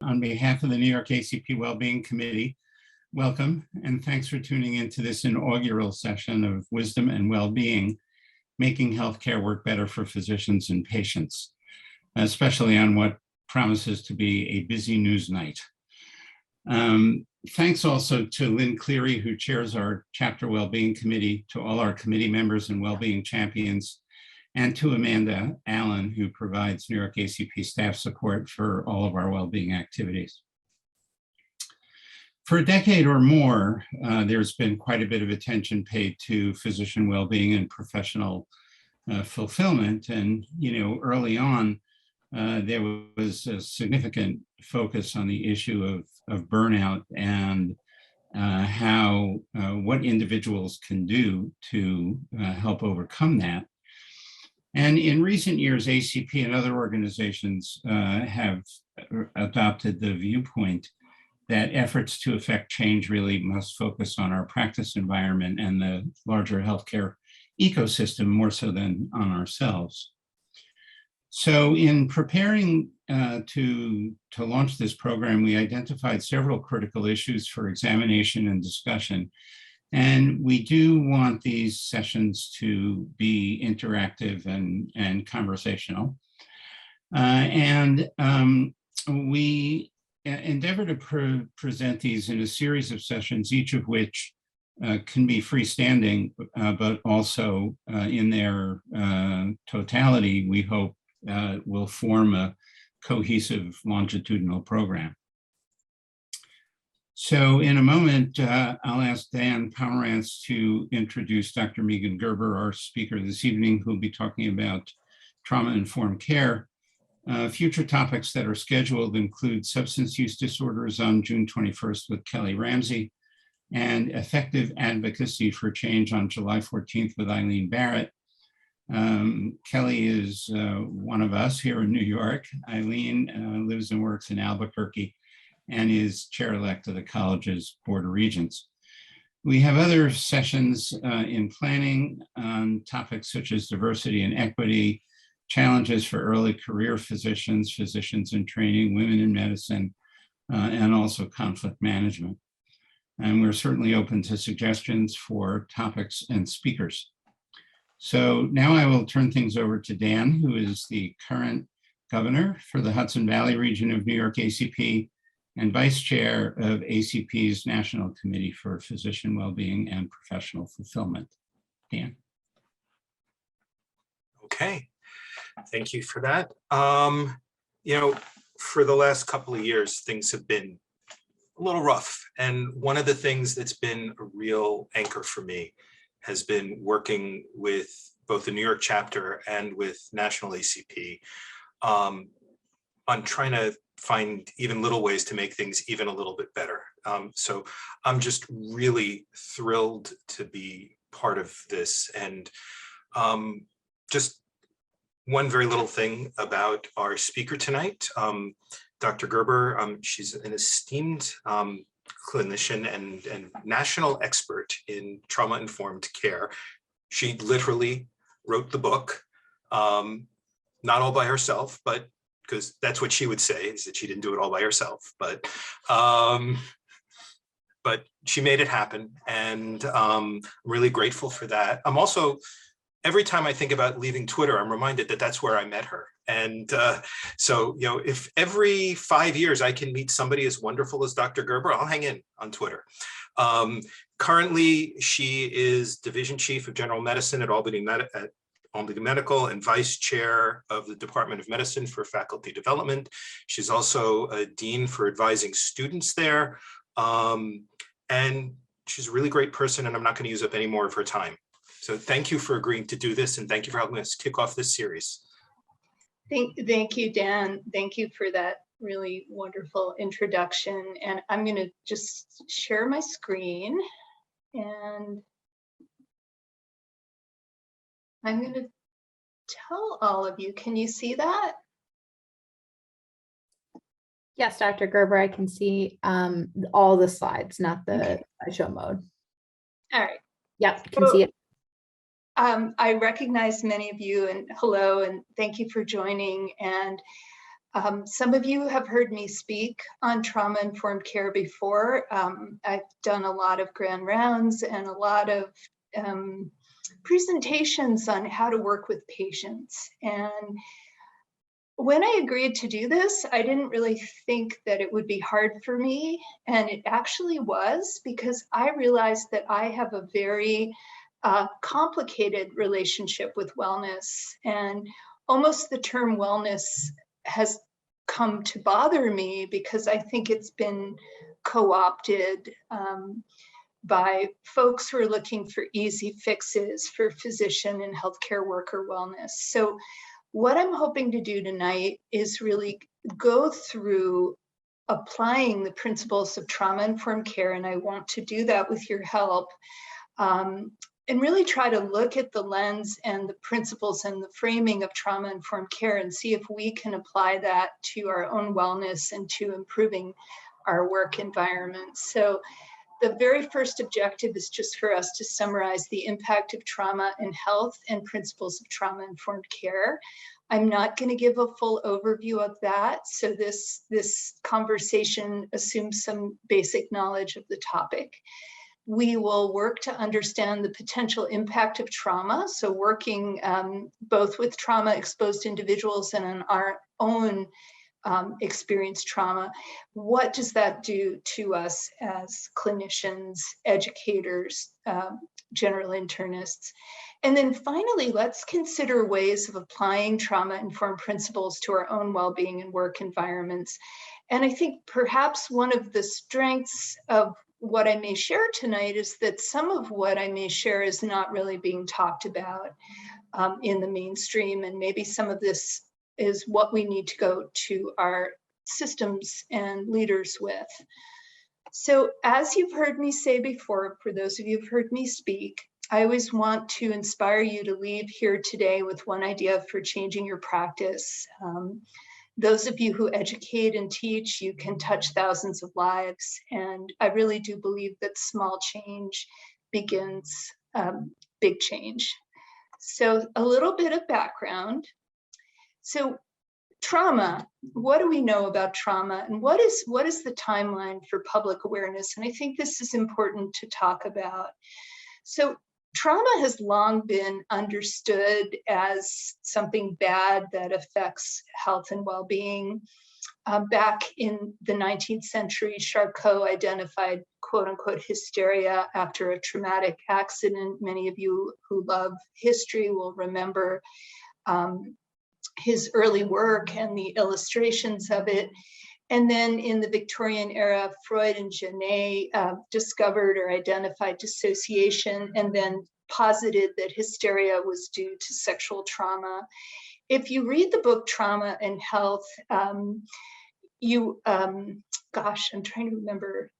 on behalf of the New York ACP Wellbeing Committee, welcome and thanks for tuning into this inaugural session of Wisdom and Wellbeing, Making Healthcare Work Better for Physicians and Patients, especially on what promises to be a busy news night. Thanks also to Lynn Cleary, who chairs our Chapter Wellbeing Committee, to all our committee members and wellbeing champions, and to Amanda Allen, who provides New York ACP staff support for all of our wellbeing activities. For a decade or more, there's been quite a bit of attention paid to physician wellbeing and professional fulfillment. And, early on, there was a significant focus on the issue of burnout and what individuals can do to help overcome that. And in recent years, ACP and other organizations have adopted the viewpoint that efforts to affect change really must focus on our practice environment and the larger healthcare ecosystem more so than on ourselves. So in preparing to launch this program, we identified several critical issues for examination and discussion. And we do want these sessions to be interactive and conversational. We endeavor to present these in a series of sessions, each of which can be freestanding, but also in their totality, we hope will form a cohesive longitudinal program. So in a moment, I'll ask Dan Pomerantz to introduce Dr. Megan Gerber, our speaker this evening, who will be talking about trauma-informed care. Future topics that are scheduled include substance use disorders on June 21st with Kelly Ramsey, and effective advocacy for change on July 14th with Eileen Barrett. Kelly is one of us here in New York. Eileen lives and works in Albuquerque and is chair-elect of the college's Board of Regents. We have other sessions in planning on topics such as diversity and equity, challenges for early career physicians, physicians in training, women in medicine, and also conflict management. And we're certainly open to suggestions for topics and speakers. So now I will turn things over to Dan, who is the current governor for the Hudson Valley region of New York ACP and vice chair of ACP's National Committee for Physician Wellbeing and Professional Fulfillment. Dan. Okay, thank you for that. For the last couple of years, things have been a little rough. And one of the things that's been a real anchor for me has been working with both the New York chapter and with National ACP on trying to find even little ways to make things even a little bit better. So I'm just really thrilled to be part of this. And just one very little thing about our speaker tonight, Dr. Gerber. She's an esteemed clinician and national expert in trauma-informed care. She literally wrote the book, not all by herself, but because that's what she would say, is that she didn't do it all by herself, but she made it happen, and I'm really grateful for that. I'm also, every time I think about leaving Twitter, I'm reminded that that's where I met her. And so, if every 5 years I can meet somebody as wonderful as Dr. Gerber, I'll hang in on Twitter. Currently, she is division chief of general medicine at Albany Medical and vice chair of the Department of Medicine for faculty development. She's also a dean for advising students there. And she's a really great person, and I'm not going to use up any more of her time. So thank you for agreeing to do this, and thank you for helping us kick off this series. Thank you, Dan. Thank you for that really wonderful introduction. And I'm going to just share my screen, and I'm going to tell all of you, can you see that? Yes, Dr. Gerber, I can see all the slides, not the slideshow mode. All right. Yep, can see it. I recognize many of you, and hello, and thank you for joining. And Some of you have heard me speak on trauma-informed care before. I've done a lot of grand rounds and a lot of presentations on how to work with patients. And when I agreed to do this, I didn't really think that it would be hard for me. And it actually was, because I realized that I have a very complicated relationship with wellness. And almost the term wellness has come to bother me because I think it's been co-opted by folks who are looking for easy fixes for physician and healthcare worker wellness. So what I'm hoping to do tonight is really go through applying the principles of trauma-informed care, and I want to do that with your help, and really try to look at the lens and the principles and the framing of trauma-informed care and see if we can apply that to our own wellness and to improving our work environment. So the very first objective is just for us to summarize the impact of trauma in health and principles of trauma-informed care. I'm not going to give a full overview of that, so this conversation assumes some basic knowledge of the topic. We will work to understand the potential impact of trauma, so working both with trauma-exposed individuals and on our own experienced trauma. What does that do to us as clinicians, educators, general internists? And then finally, let's consider ways of applying trauma-informed principles to our own well-being and work environments. And I think perhaps one of the strengths of what I may share tonight is that some of what I may share is not really being talked about in the mainstream, and maybe some of this is what we need to go to our systems and leaders with. So as you've heard me say before, for those of you who've heard me speak, I always want to inspire you to leave here today with one idea for changing your practice. Those of you who educate and teach, you can touch thousands of lives. And I really do believe that small change begins big change. So a little bit of background. So trauma, what do we know about trauma, and what is the timeline for public awareness? And I think this is important to talk about. So trauma has long been understood as something bad that affects health and well-being. Back in the 19th century, Charcot identified quote unquote hysteria after a traumatic accident. Many of you who love history will remember his early work and the illustrations of it. And then in the Victorian era, Freud and Genet discovered or identified dissociation and then posited that hysteria was due to sexual trauma. If you read the book Trauma and Health, gosh, I'm trying to remember,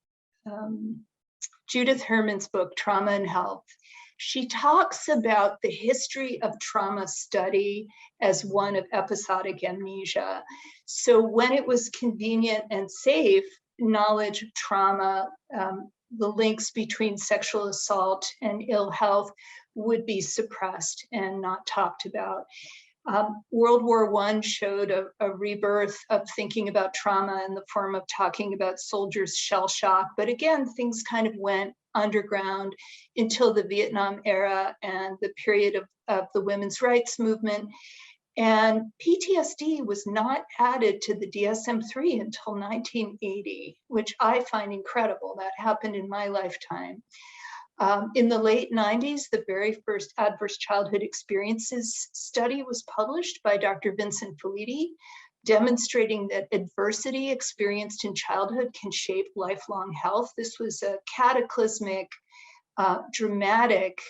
Judith Herman's book, Trauma and Health. She talks about the history of trauma study as one of episodic amnesia. So when it was convenient and safe, knowledge of trauma, the links between sexual assault and ill health would be suppressed and not talked about. World War I showed a rebirth of thinking about trauma in the form of talking about soldiers' shell shock. But again, things kind of went underground until the Vietnam era and the period of the women's rights movement. And PTSD was not added to the DSM-3 until 1980, which I find incredible. That happened in my lifetime. In the late 90s, the very first adverse childhood experiences study was published by Dr. Vincent Felitti, demonstrating that adversity experienced in childhood can shape lifelong health. This was a cataclysmic, dramatic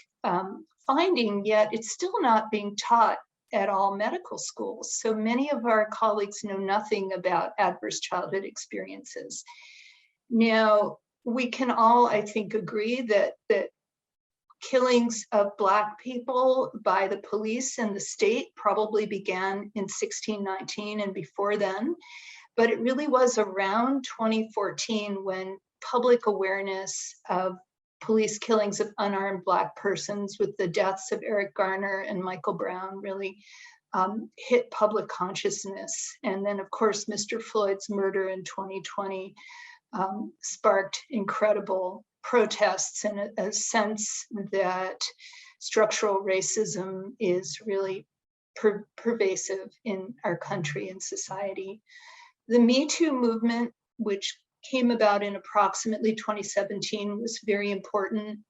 finding, yet it's still not being taught at all medical schools. So many of our colleagues know nothing about adverse childhood experiences. Now, we can all, I think, agree that killings of Black people by the police and the state probably began in 1619 and before then, but it really was around 2014 when public awareness of police killings of unarmed Black persons with the deaths of Eric Garner and Michael Brown really hit public consciousness. And then, of course, Mr. Floyd's murder in 2020 sparked incredible protests and a sense that structural racism is really pervasive in our country and society. The Me Too movement, which came about in approximately 2017, was very important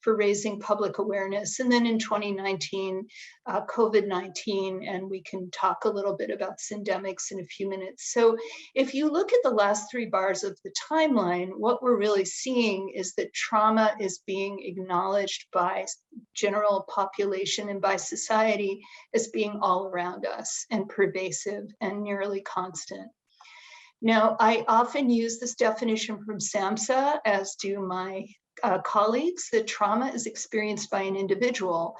for raising public awareness. And then in 2019, COVID-19, and we can talk a little bit about syndemics in a few minutes. So if you look at the last 3 bars of the timeline, what we're really seeing is that trauma is being acknowledged by general population and by society as being all around us and pervasive and nearly constant. Now, I often use this definition from SAMHSA, as do my colleagues, that trauma is experienced by an individual.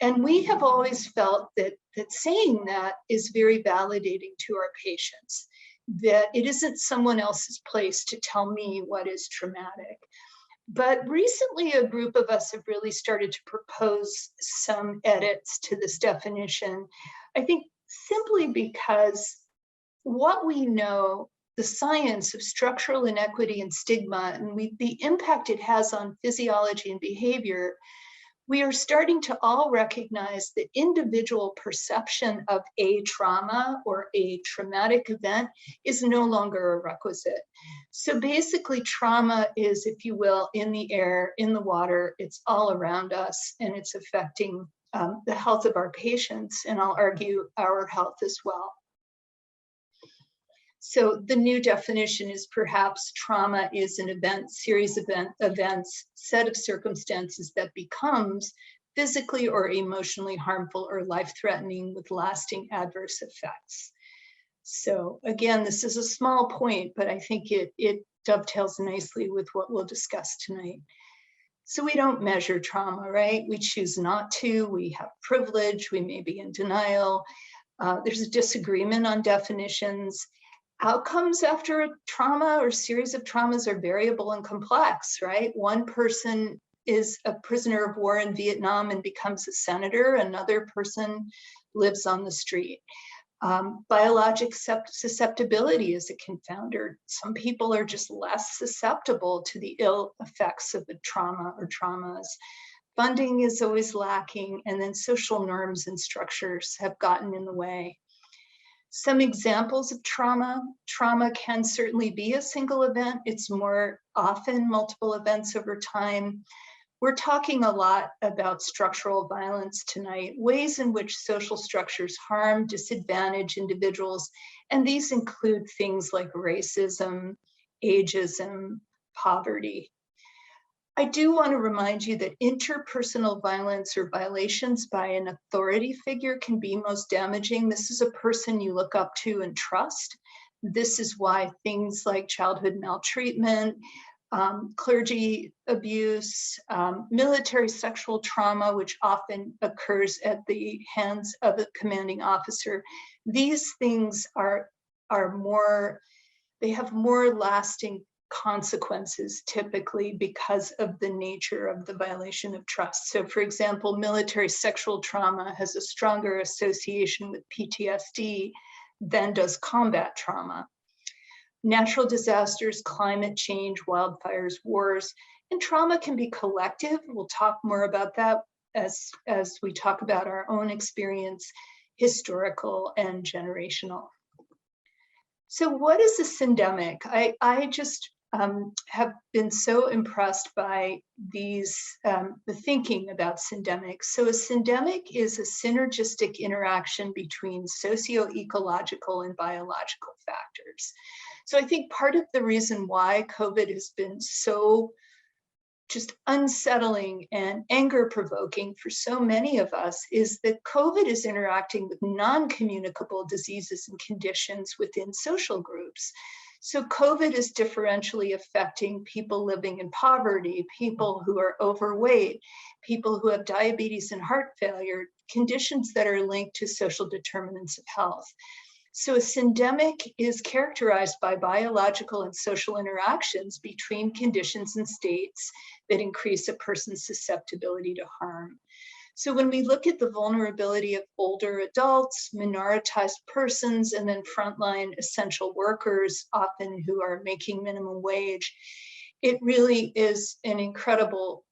And we have always felt that saying that is very validating to our patients, that it isn't someone else's place to tell me what is traumatic. But recently, a group of us have really started to propose some edits to this definition, I think simply because what we know, the science of structural inequity and stigma, and the impact it has on physiology and behavior, we are starting to all recognize that individual perception of a trauma or a traumatic event is no longer a requisite. So basically, trauma is, if you will, in the air, in the water, it's all around us, and it's affecting the health of our patients, and I'll argue our health as well. So the new definition is perhaps trauma is an event, series of events, set of circumstances that becomes physically or emotionally harmful or life-threatening with lasting adverse effects. So again, this is a small point, but I think it dovetails nicely with what we'll discuss tonight. So we don't measure trauma, right? We choose not to. We have privilege. We may be in denial. There's a disagreement on definitions. Outcomes after a trauma or series of traumas are variable and complex, right? One person is a prisoner of war in Vietnam and becomes a senator. Another person lives on the street. Biologic susceptibility is a confounder. Some people are just less susceptible to the ill effects of a trauma or traumas. Funding is always lacking, and then social norms and structures have gotten in the way. Some examples of trauma. Trauma can certainly be a single event. It's more often multiple events over time. We're talking a lot about structural violence tonight, ways in which social structures harm, disadvantage individuals, and these include things like racism, ageism, poverty. I do want to remind you that interpersonal violence or violations by an authority figure can be most damaging. This is a person you look up to and trust. This is why things like childhood maltreatment, clergy abuse, military sexual trauma, which often occurs at the hands of a commanding officer, these things they have more lasting consequences typically because of the nature of the violation of trust. So for example, military sexual trauma has a stronger association with PTSD than does combat trauma. Natural disasters, climate change, wildfires, wars, and trauma can be collective. We'll talk more about that as we talk about our own experience, historical and generational. So what is a syndemic? I just have been so impressed by the thinking about syndemics. So a syndemic is a synergistic interaction between socio-ecological and biological factors. So I think part of the reason why COVID has been so just unsettling and anger-provoking for so many of us is that COVID is interacting with non-communicable diseases and conditions within social groups. So COVID is differentially affecting people living in poverty, people who are overweight, people who have diabetes and heart failure, conditions that are linked to social determinants of health. So a syndemic is characterized by biological and social interactions between conditions and states that increase a person's susceptibility to harm. So when we look at the vulnerability of older adults, minoritized persons, and then frontline essential workers, often who are making minimum wage, it really is an incredible,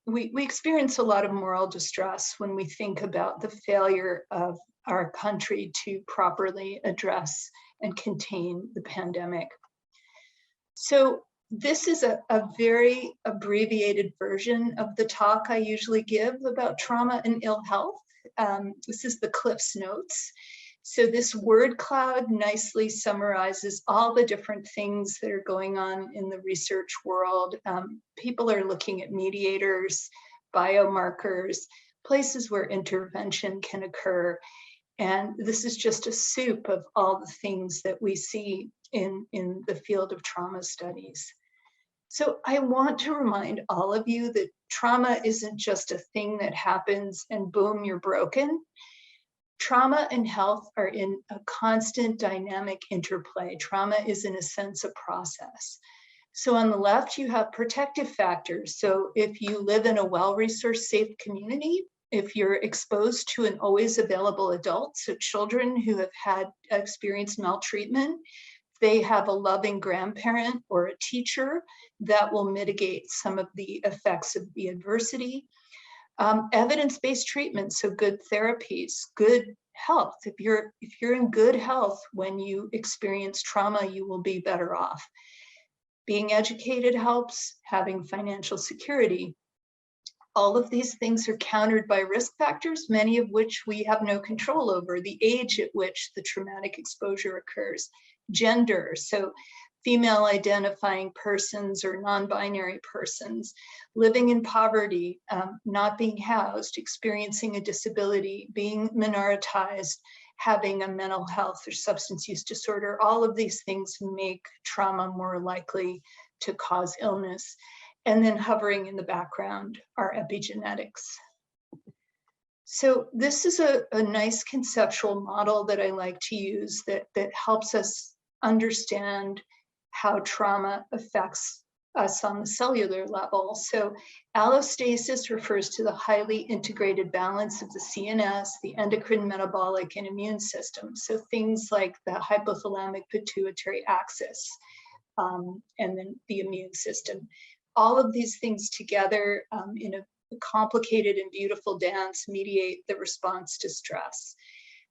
we experience a lot of moral distress when we think about the failure of our country to properly address and contain the pandemic. So this is a very abbreviated version of the talk I usually give about trauma and ill health. This is the Cliff's Notes. So this word cloud nicely summarizes all the different things that are going on in the research world. People are looking at mediators, biomarkers, places where intervention can occur. And this is just a soup of all the things that we see in the field of trauma studies. So I want to remind all of you that trauma isn't just a thing that happens and boom, you're broken. Trauma and health are in a constant dynamic interplay. Trauma is, in a sense, a process. So on the left, you have protective factors. So if you live in a well-resourced, safe community, if you're exposed to an always available adult, so children who have had experienced maltreatment, they have a loving grandparent or a teacher that will mitigate some of the effects of the adversity. Evidence-based treatment, so good therapies, good health. If you're in good health when you experience trauma, you will be better off. Being educated helps, having financial security. All of these things are countered by risk factors, many of which we have no control over. The age at which the traumatic exposure occurs, gender, so female identifying persons or non-binary persons, living in poverty, not being housed, experiencing a disability, being minoritized, having a mental health or substance use disorder. All of these things make trauma more likely to cause illness. And then hovering in the background are epigenetics. So this is a nice conceptual model that I like to use that helps us understand how trauma affects us on the cellular level. So allostasis refers to the highly integrated balance of the CNS, the endocrine, metabolic, and immune system. So things like the hypothalamic pituitary axis, and then the immune system. All of these things together in a complicated and beautiful dance mediate the response to stress.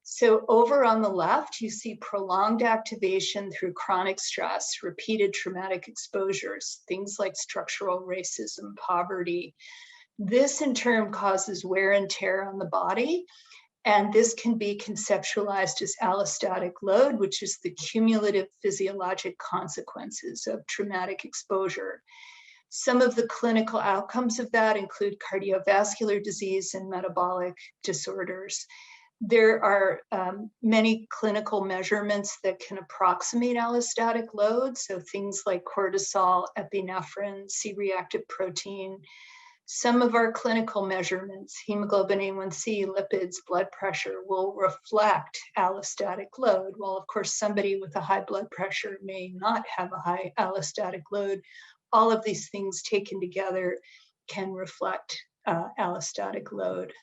So over on the left, you see prolonged activation through chronic stress, repeated traumatic exposures, things like structural racism, poverty. This in turn causes wear and tear on the body. And this can be conceptualized as allostatic load, which is the cumulative physiologic consequences of traumatic exposure. Some of the clinical outcomes of that include cardiovascular disease and metabolic disorders. There are many clinical measurements that can approximate allostatic load, so things like cortisol, epinephrine, C-reactive protein. Some of our clinical measurements, hemoglobin A1C, lipids, blood pressure, will reflect allostatic load. While of course somebody with a high blood pressure may not have a high allostatic load, all of these things taken together can reflect allostatic load.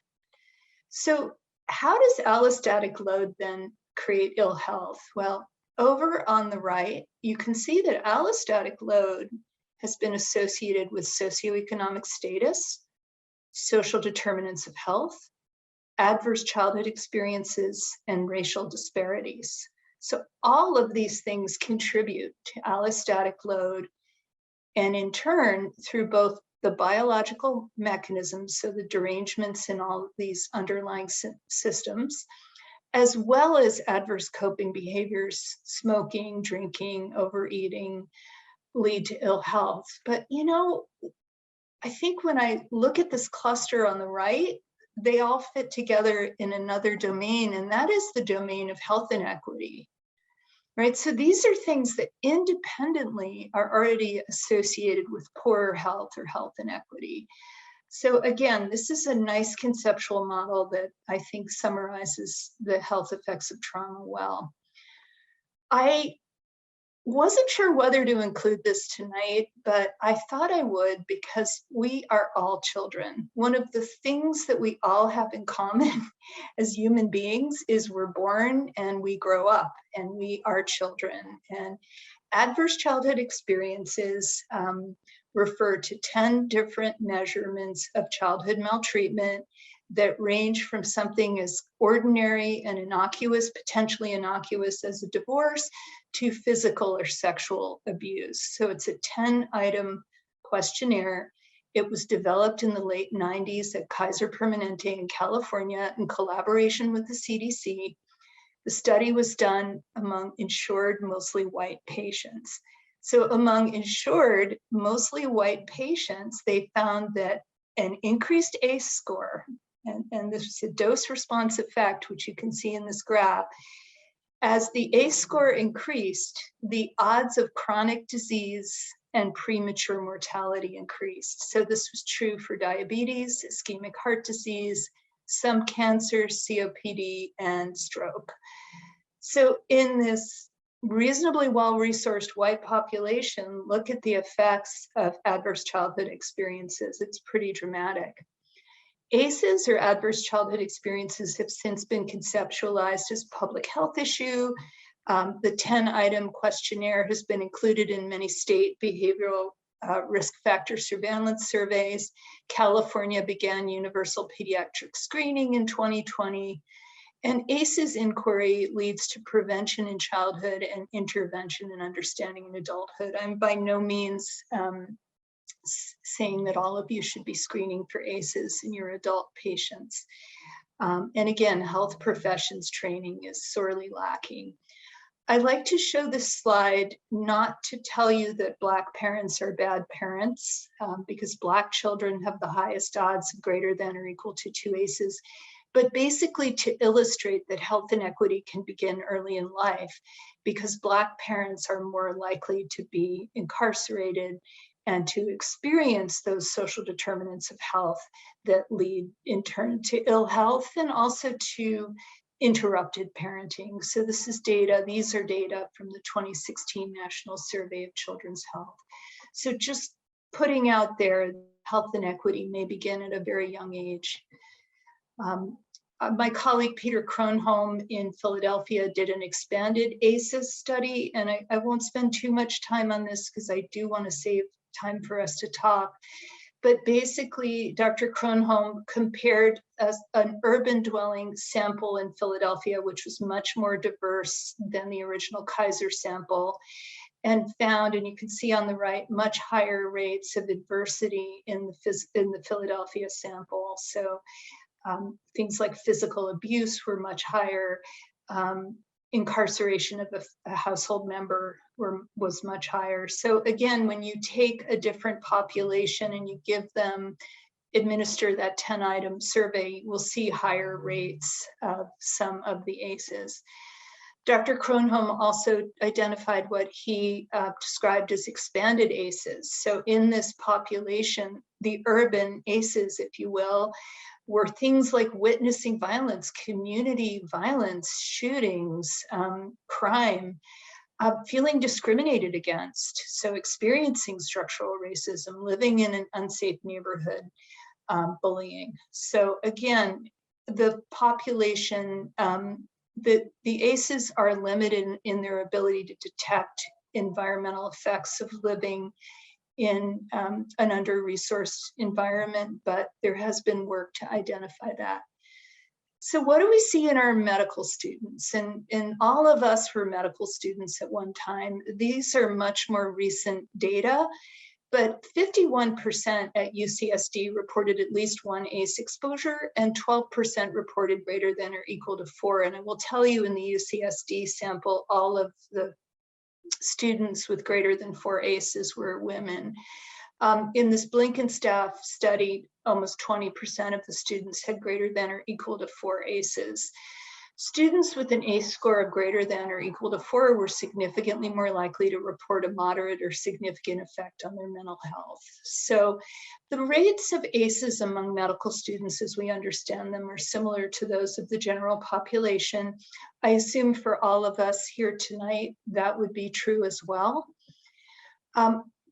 So how does allostatic load then create ill health? Well, over on the right, you can see that allostatic load has been associated with socioeconomic status, social determinants of health, adverse childhood experiences, and racial disparities. So all of these things contribute to allostatic load, and in turn, through both the biological mechanisms, so the derangements in all of these underlying systems, as well as adverse coping behaviors, smoking, drinking, overeating, lead to ill health. But you know, I think when I look at this cluster on the right, they all fit together in another domain, and that is the domain of health inequity. Right, so these are things that independently are already associated with poorer health or health inequity. So again, this is a nice conceptual model that I think summarizes the health effects of trauma well. I Wasn't sure whether to include this tonight, but I thought I would because we are all children. One of the things that we all have in common as human beings is we're born and we grow up and we are children. And adverse childhood experiences refer to 10 different measurements of childhood maltreatment that range from something as ordinary and innocuous, potentially innocuous as a divorce, to physical or sexual abuse. So it's a 10-item questionnaire. It was developed in the late 90s at Kaiser Permanente in California in collaboration with the CDC. The study was done among insured, mostly white patients. So among insured, mostly white patients, they found that an increased ACE score, and this is a dose response effect, which you can see in this graph. As the ACE score increased, the odds of chronic disease and premature mortality increased. So this was true for diabetes, ischemic heart disease, some cancers, COPD, and stroke. So in this reasonably well-resourced white population, look at the effects of adverse childhood experiences. It's pretty dramatic. ACEs, or adverse childhood experiences, have since been conceptualized as a public health issue. The 10-item questionnaire has been included in many state behavioral risk factor surveillance surveys. California began universal pediatric screening in 2020. And ACEs inquiry leads to prevention in childhood and intervention and understanding in adulthood. I'm by no means saying that all of you should be screening for ACEs in your adult patients. And again, health professions training is sorely lacking. I like to show this slide not to tell you that Black parents are bad parents, because Black children have the highest odds of greater than or equal to 2 ACEs, but basically to illustrate that health inequity can begin early in life, because Black parents are more likely to be incarcerated and to experience those social determinants of health that lead in turn to ill health and also to interrupted parenting. So this is data, these are data from the 2016 National Survey of Children's Health. So just putting out there, health inequity may begin at a very young age. My colleague Peter Kronholm in Philadelphia did an expanded ACEs study, and I won't spend too much time on this because I do want to save time for us to talk. But basically, Dr. Kronholm compared an urban dwelling sample in Philadelphia, which was much more diverse than the original Kaiser sample, and found, and you can see on the right, much higher rates of adversity in the Philadelphia sample. So things like physical abuse were much higher. Incarceration of a household member was much higher. So again, when you take a different population and you give them, administer that 10-item survey, we'll see higher rates of some of the ACEs. Dr. Kronholm also identified what he described as expanded ACEs. So in this population, the urban ACEs, if you will, were things like witnessing violence, community violence, shootings, crime, feeling discriminated against, so experiencing structural racism, living in an unsafe neighborhood, bullying. So again, the population, the ACEs are limited in their ability to detect environmental effects of living in an under-resourced environment, but there has been work to identify that. So what do we see in our medical students? And all of us were medical students at one time. These are much more recent data, but 51% at UCSD reported at least 1 ACE exposure and 12% reported greater than or equal to 4. And I will tell you, in the UCSD sample, all of the students with greater than 4 ACEs were women. In this Blinkenstaff study, almost 20% of the students had greater than or equal to 4 ACEs. Students with an ACE score of greater than or equal to 4 were significantly more likely to report a moderate or significant effect on their mental health. So the rates of ACEs among medical students, as we understand them, are similar to those of the general population. I assume for all of us here tonight, that would be true as well.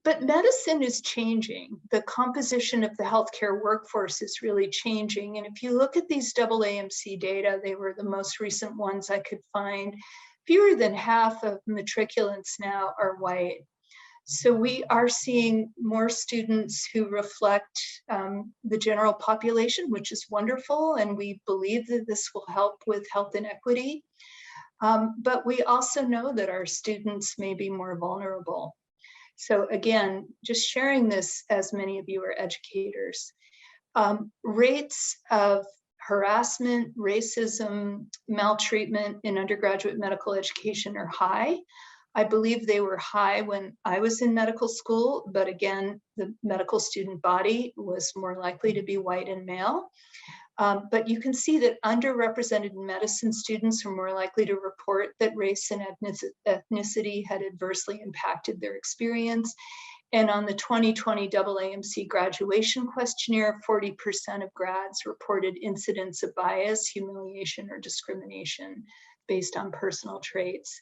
But medicine is changing. The composition of the healthcare workforce is really changing. And if you look at these AAMC data, they were the most recent ones I could find. Fewer than half of matriculants now are white. So we are seeing more students who reflect the general population, which is wonderful. And we believe that this will help with health inequity. But we also know that our students may be more vulnerable. So again, just sharing this as many of you are educators. Rates of harassment, racism, maltreatment in undergraduate medical education are high. I believe they were high when I was in medical school, but again, the medical student body was more likely to be white and male. But you can see that underrepresented medicine students are more likely to report that race and ethnicity had adversely impacted their experience. And on the 2020 AAMC graduation questionnaire, 40% of grads reported incidents of bias, humiliation, or discrimination based on personal traits.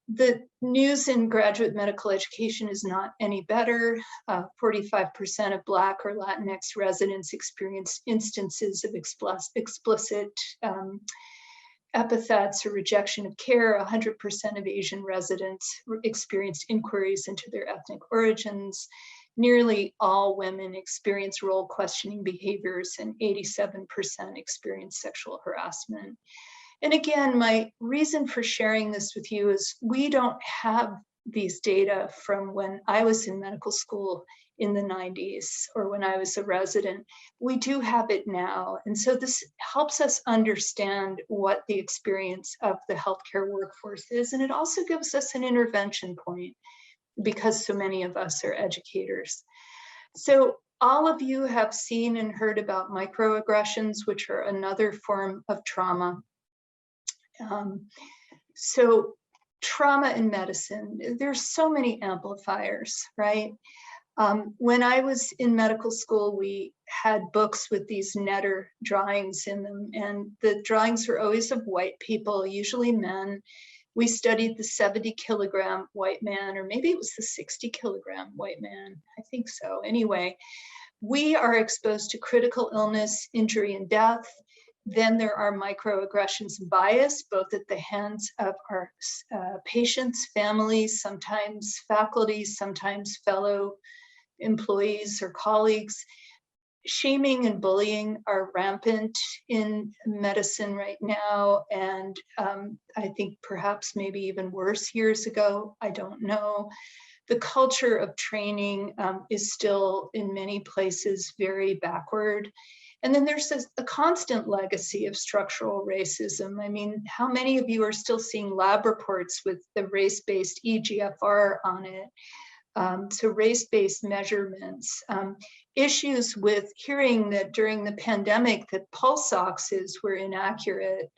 The news in graduate medical education is not any better. 45% of Black or Latinx residents experienced instances of explicit epithets or rejection of care. 100% of Asian residents experienced inquiries into their ethnic origins. Nearly all women experience role questioning behaviors, and 87% experience sexual harassment. And again, my reason for sharing this with you is we don't have these data from when I was in medical school in the 90s or when I was a resident. We do have it now. And so this helps us understand what the experience of the healthcare workforce is. And it also gives us an intervention point because so many of us are educators. So all of you have seen and heard about microaggressions, which are another form of trauma. So trauma in medicine, there's so many amplifiers, right? When I was in medical school, we had books with these netter drawings in them, and the drawings were always of white people, usually men. We studied the 70-kilogram white man, or maybe it was the 60-kilogram white man. I think so. Anyway, we are exposed to critical illness, injury, and death. Then there are microaggressions and bias, both at the hands of our patients, families, sometimes faculty, sometimes fellow employees or colleagues. Shaming and bullying are rampant in medicine right now, and I think perhaps maybe even worse years ago, I don't know. The culture of training is still in many places very backward. And then there's a constant legacy of structural racism. I mean, how many of you are still seeing lab reports with the race-based EGFR on it? So race-based measurements, issues with hearing that during the pandemic that pulse oxes were inaccurate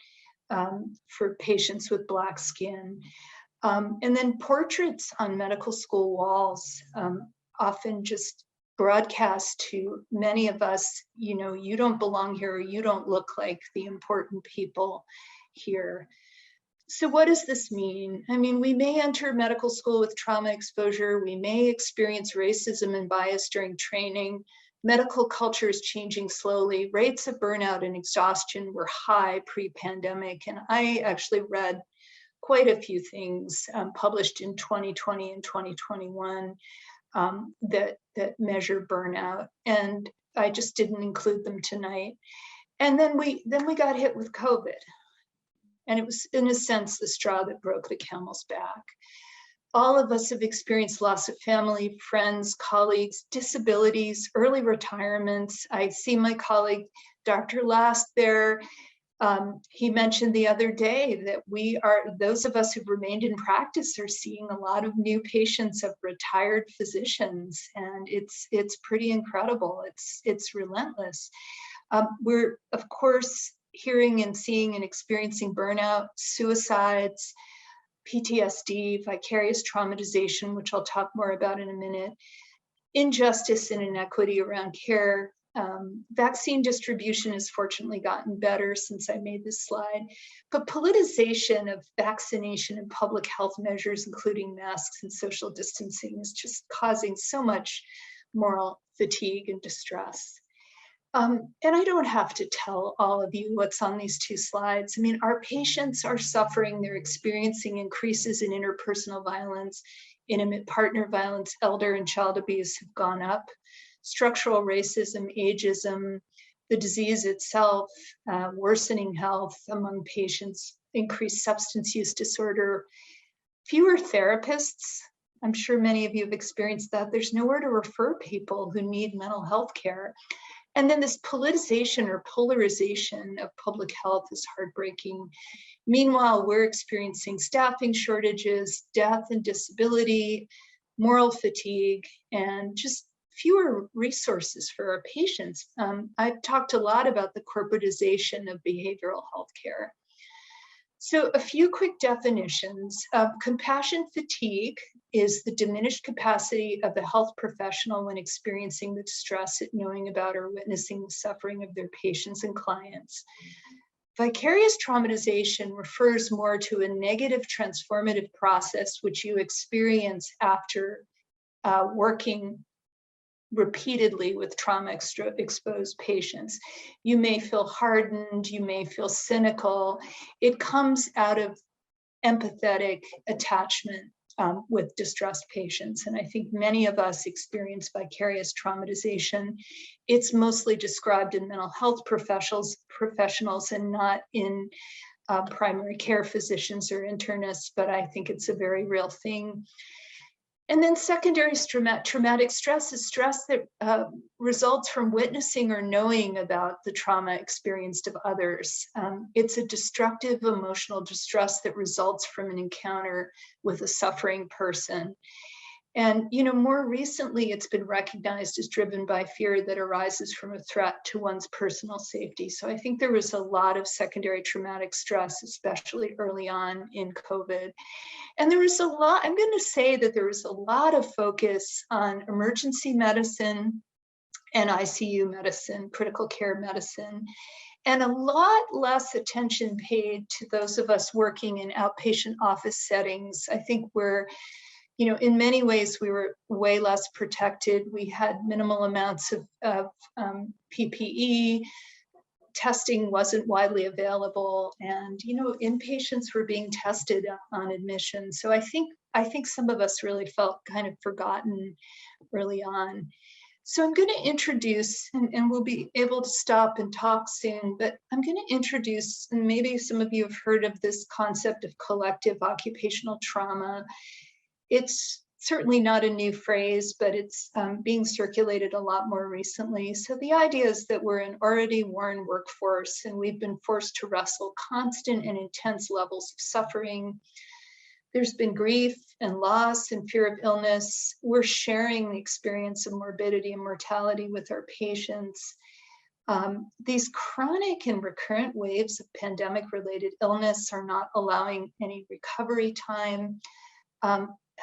for patients with Black skin. And then portraits on medical school walls, often just broadcast to many of us, you know, you don't belong here, or you don't look like the important people here. So what does this mean? I mean, we may enter medical school with trauma exposure. We may experience racism and bias during training. Medical culture is changing slowly. Rates of burnout and exhaustion were high pre-pandemic. And I actually read quite a few things published in 2020 and 2021 that measure burnout. And I just didn't include them tonight. And then we got hit with COVID. And it was, in a sense, the straw that broke the camel's back. All of us have experienced loss of family, friends, colleagues, disabilities, early retirements. I see my colleague, Dr. Last there. He mentioned the other day that those of us who've remained in practice are seeing a lot of new patients of retired physicians, and it's pretty incredible. It's relentless. We're, of course, hearing and seeing and experiencing burnout, suicides, PTSD, vicarious traumatization, which I'll talk more about in a minute, injustice and inequity around care. Vaccine distribution has fortunately gotten better since I made this slide, but politicization of vaccination and public health measures, including masks and social distancing, is just causing so much moral fatigue and distress. And I don't have to tell all of you what's on these two slides. I mean, our patients are suffering, they're experiencing increases in interpersonal violence, intimate partner violence, elder and child abuse have gone up, structural racism, ageism, the disease itself, worsening health among patients, increased substance use disorder, fewer therapists. I'm sure many of you have experienced that. There's nowhere to refer people who need mental health care. And then this politicization or polarization of public health is heartbreaking. Meanwhile, we're experiencing staffing shortages, death and disability, moral fatigue, and just fewer resources for our patients. I've talked a lot about the corporatization of behavioral health care. So a few quick definitions. Compassion fatigue is the diminished capacity of the health professional when experiencing the distress at knowing about or witnessing the suffering of their patients and clients. Vicarious traumatization refers more to a negative transformative process which you experience after working repeatedly with trauma-exposed patients. You may feel hardened, you may feel cynical. It comes out of empathetic attachment with distressed patients. And I think many of us experience vicarious traumatization. It's mostly described in mental health professionals and not in primary care physicians or internists, but I think it's a very real thing. And then secondary traumatic stress is stress that results from witnessing or knowing about the trauma experienced of others. It's a destructive emotional distress that results from an encounter with a suffering person. And more recently, it's been recognized as driven by fear that arises from a threat to one's personal safety. So I think there was a lot of secondary traumatic stress, especially early on in COVID. And there was a lot, I'm going to say that there was a lot of focus on emergency medicine and ICU medicine, critical care medicine, and a lot less attention paid to those of us working in outpatient office settings. I think in many ways, we were way less protected. We had minimal amounts of PPE. Testing wasn't widely available, and inpatients were being tested on admission. So I think some of us really felt kind of forgotten early on. So I'm going to introduce, and we'll be able to stop and talk soon, but I'm going to introduce, and maybe some of you have heard of this concept of collective occupational trauma. It's certainly not a new phrase, but it's being circulated a lot more recently. So the idea is that we're an already worn workforce, and we've been forced to wrestle constant and intense levels of suffering. There's been grief and loss and fear of illness. We're sharing the experience of morbidity and mortality with our patients. These chronic and recurrent waves of pandemic-related illness are not allowing any recovery time.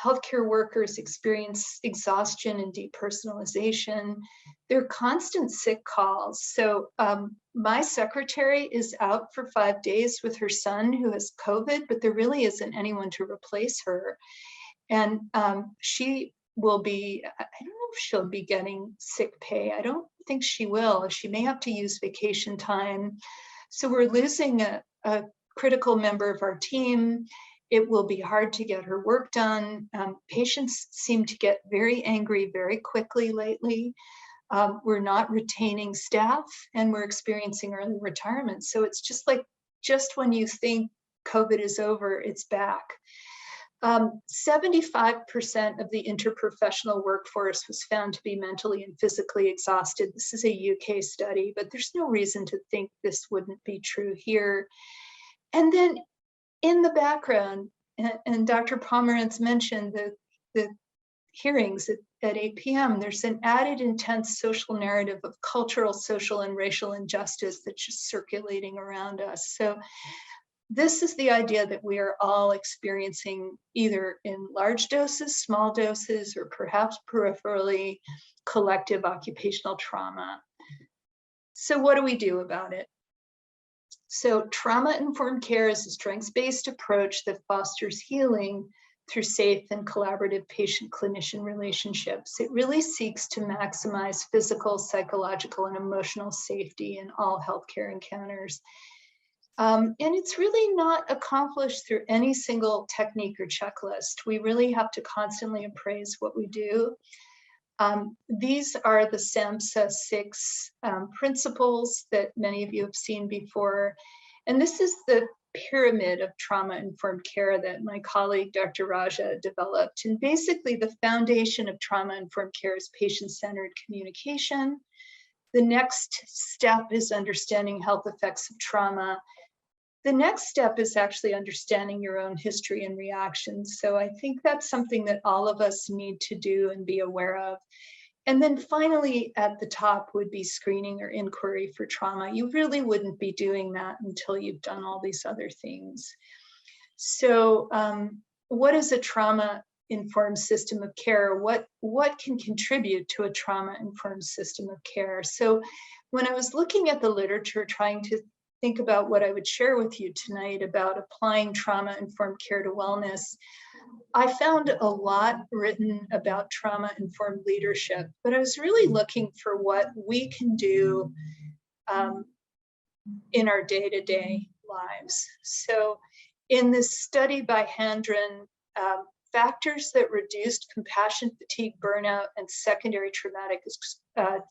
Healthcare workers experience exhaustion and depersonalization. There are constant sick calls. So my secretary is out for 5 days with her son who has COVID, but there really isn't anyone to replace her. And she will be, I don't know if she'll be getting sick pay. I don't think she will. She may have to use vacation time. So we're losing a critical member of our team. It will be hard to get her work done. Patients seem to get very angry very quickly lately. We're not retaining staff, and we're experiencing early retirement. So it's just when you think COVID is over, it's back. 75% of the interprofessional workforce was found to be mentally and physically exhausted. This is a UK study, but there's no reason to think this wouldn't be true here. And then in the background, and Dr. Pomerantz mentioned the hearings at 8 p.m., there's an added intense social narrative of cultural, social, and racial injustice that's just circulating around us. So this is the idea that we are all experiencing either in large doses, small doses, or perhaps peripherally collective occupational trauma. So what do we do about it? So trauma-informed care is a strengths-based approach that fosters healing through safe and collaborative patient-clinician relationships. It really seeks to maximize physical, psychological, and emotional safety in all healthcare encounters. And it's really not accomplished through any single technique or checklist. We really have to constantly appraise what we do. These are the SAMHSA 6 principles that many of you have seen before. And this is the pyramid of trauma-informed care that my colleague, Dr. Raja, developed. And basically the foundation of trauma-informed care is patient-centered communication. The next step is understanding health effects of trauma. The next step is actually understanding your own history and reactions. So I think that's something that all of us need to do and be aware of. And then finally, at the top would be screening or inquiry for trauma. You really wouldn't be doing that until you've done all these other things. So what is a trauma-informed system of care? What can contribute to a trauma-informed system of care? So when I was looking at the literature, trying to think about what I would share with you tonight about applying trauma-informed care to wellness, I found a lot written about trauma-informed leadership, but I was really looking for what we can do in our day-to-day lives. So in this study by Handren, factors that reduced compassion fatigue, burnout, and secondary traumatic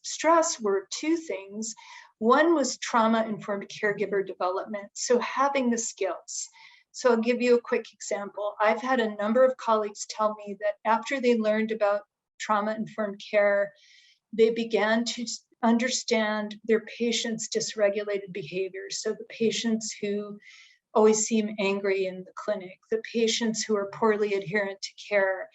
stress were two things. One was trauma-informed caregiver development, so having the skills. So I'll give you a quick example. I've had a number of colleagues tell me that after they learned about trauma-informed care, they began to understand their patients' dysregulated behaviors. So the patients who always seem angry in the clinic, the patients who are poorly adherent to care.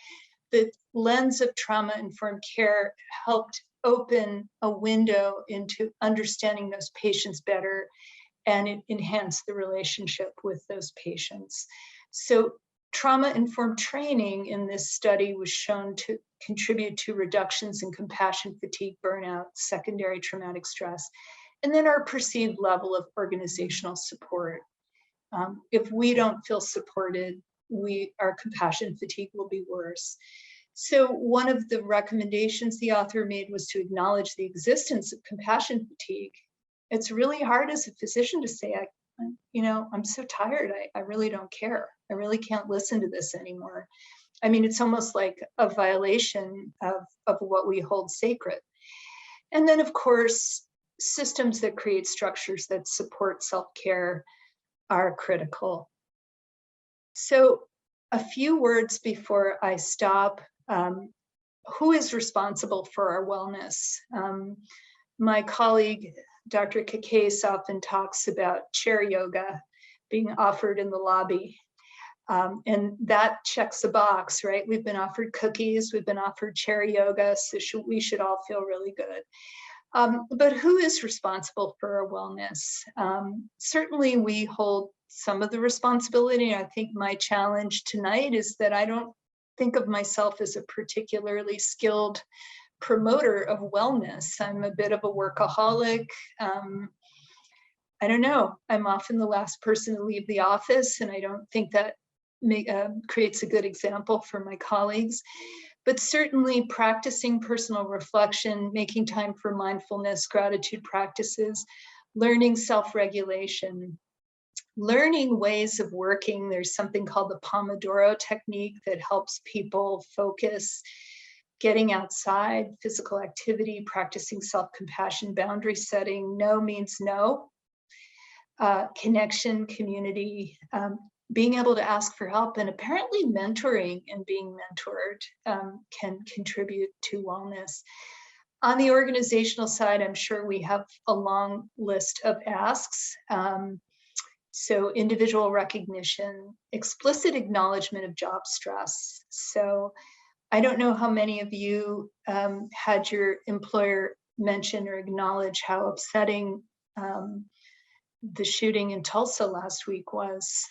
The lens of trauma-informed care helped open a window into understanding those patients better, and it enhanced the relationship with those patients. So trauma-informed training in this study was shown to contribute to reductions in compassion fatigue, burnout, secondary traumatic stress, and then our perceived level of organizational support. If we don't feel supported, our compassion fatigue will be worse. So one of the recommendations the author made was to acknowledge the existence of compassion fatigue. It's really hard as a physician to say, I'm so tired, I really don't care. I really can't listen to this anymore. I mean, it's almost like a violation of what we hold sacred. And then of course, systems that create structures that support self-care are critical. So a few words before I stop. Who is responsible for our wellness? My colleague, Dr. Kakais, often talks about chair yoga being offered in the lobby. And that checks a box, right? We've been offered cookies, we've been offered chair yoga, so we should all feel really good. But who is responsible for our wellness? Certainly we hold some of the responsibility. I think my challenge tonight is that I don't think of myself as a particularly skilled promoter of wellness. I'm a bit of a workaholic. I don't know, I'm often the last person to leave the office, and I don't think that creates a good example for my colleagues. But certainly practicing personal reflection, making time for mindfulness, gratitude practices, learning self-regulation, learning ways of working. There's something called the Pomodoro technique that helps people focus, getting outside, physical activity, practicing self-compassion, boundary setting. No means no. Connection, community, being able to ask for help, and apparently mentoring and being mentored can contribute to wellness. On the organizational side, I'm sure we have a long list of asks. So individual recognition, explicit acknowledgement of job stress. So I don't know how many of you had your employer mention or acknowledge how upsetting the shooting in Tulsa last week was.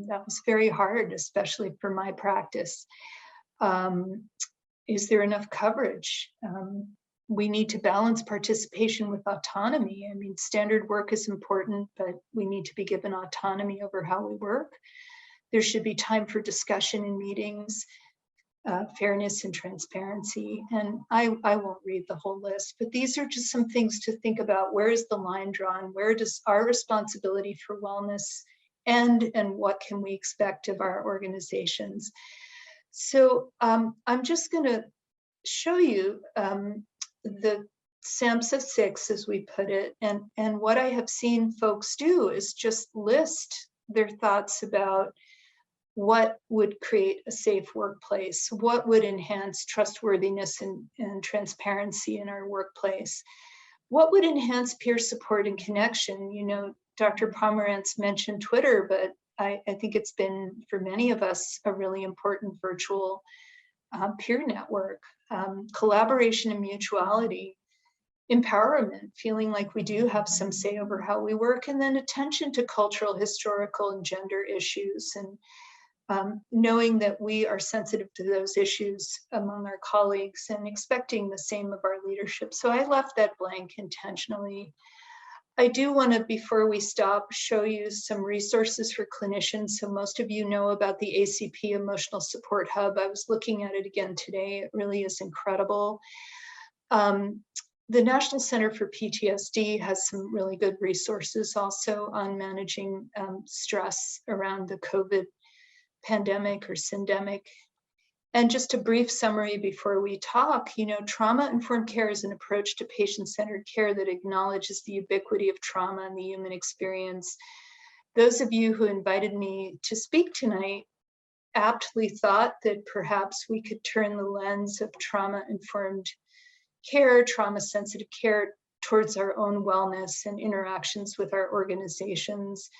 That was very hard, especially for my practice. Is there enough coverage? We need to balance participation with autonomy. I mean, standard work is important, but we need to be given autonomy over how we work. There should be time for discussion in meetings, fairness and transparency. And I won't read the whole list, but these are just some things to think about. Where is the line drawn? Where does our responsibility for wellness end, and what can we expect of our organizations? So I'm just going to show you the SAMHSA 6, as we put it, and what I have seen folks do is just list their thoughts about what would create a safe workplace, what would enhance trustworthiness and transparency in our workplace, what would enhance peer support and connection. You know, Dr. Pomerantz mentioned Twitter, but I think it's been, for many of us, a really important virtual peer network. Collaboration and mutuality, empowerment, feeling like we do have some say over how we work, and then attention to cultural, historical, and gender issues, and knowing that we are sensitive to those issues among our colleagues and expecting the same of our leadership. So I left that blank intentionally. I do want to, before we stop, show you some resources for clinicians. So most of you know about the ACP Emotional Support Hub. I was looking at it again today. It really is incredible. The National Center for PTSD has some really good resources also on managing stress around the COVID pandemic or syndemic. And just a brief summary before we talk, you know, trauma-informed care is an approach to patient-centered care that acknowledges the ubiquity of trauma and the human experience. Those of you who invited me to speak tonight aptly thought that perhaps we could turn the lens of trauma-informed care, trauma-sensitive care, towards our own wellness and interactions with our organizations.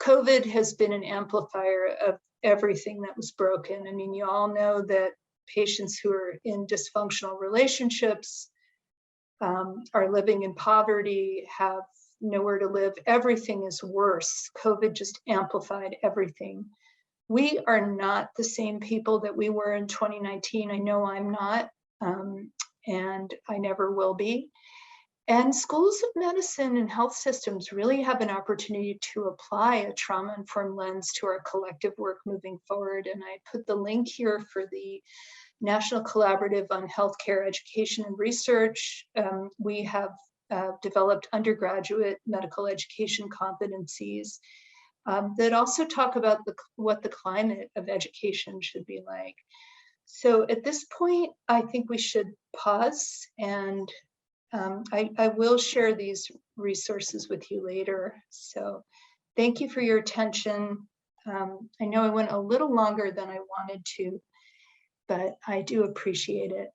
COVID has been an amplifier of everything that was broken. I mean, you all know that patients who are in dysfunctional relationships, are living in poverty, have nowhere to live. Everything is worse. COVID just amplified everything. We are not the same people that we were in 2019. I know I'm not, and I never will be. And schools of medicine and health systems really have an opportunity to apply a trauma-informed lens to our collective work moving forward. And I put the link here for the National Collaborative on Healthcare Education and Research. We have developed undergraduate medical education competencies that also talk about what the climate of education should be like. So at this point, I think we should pause, and I will share these resources with you later. So thank you for your attention. I know I went a little longer than I wanted to, but I do appreciate it.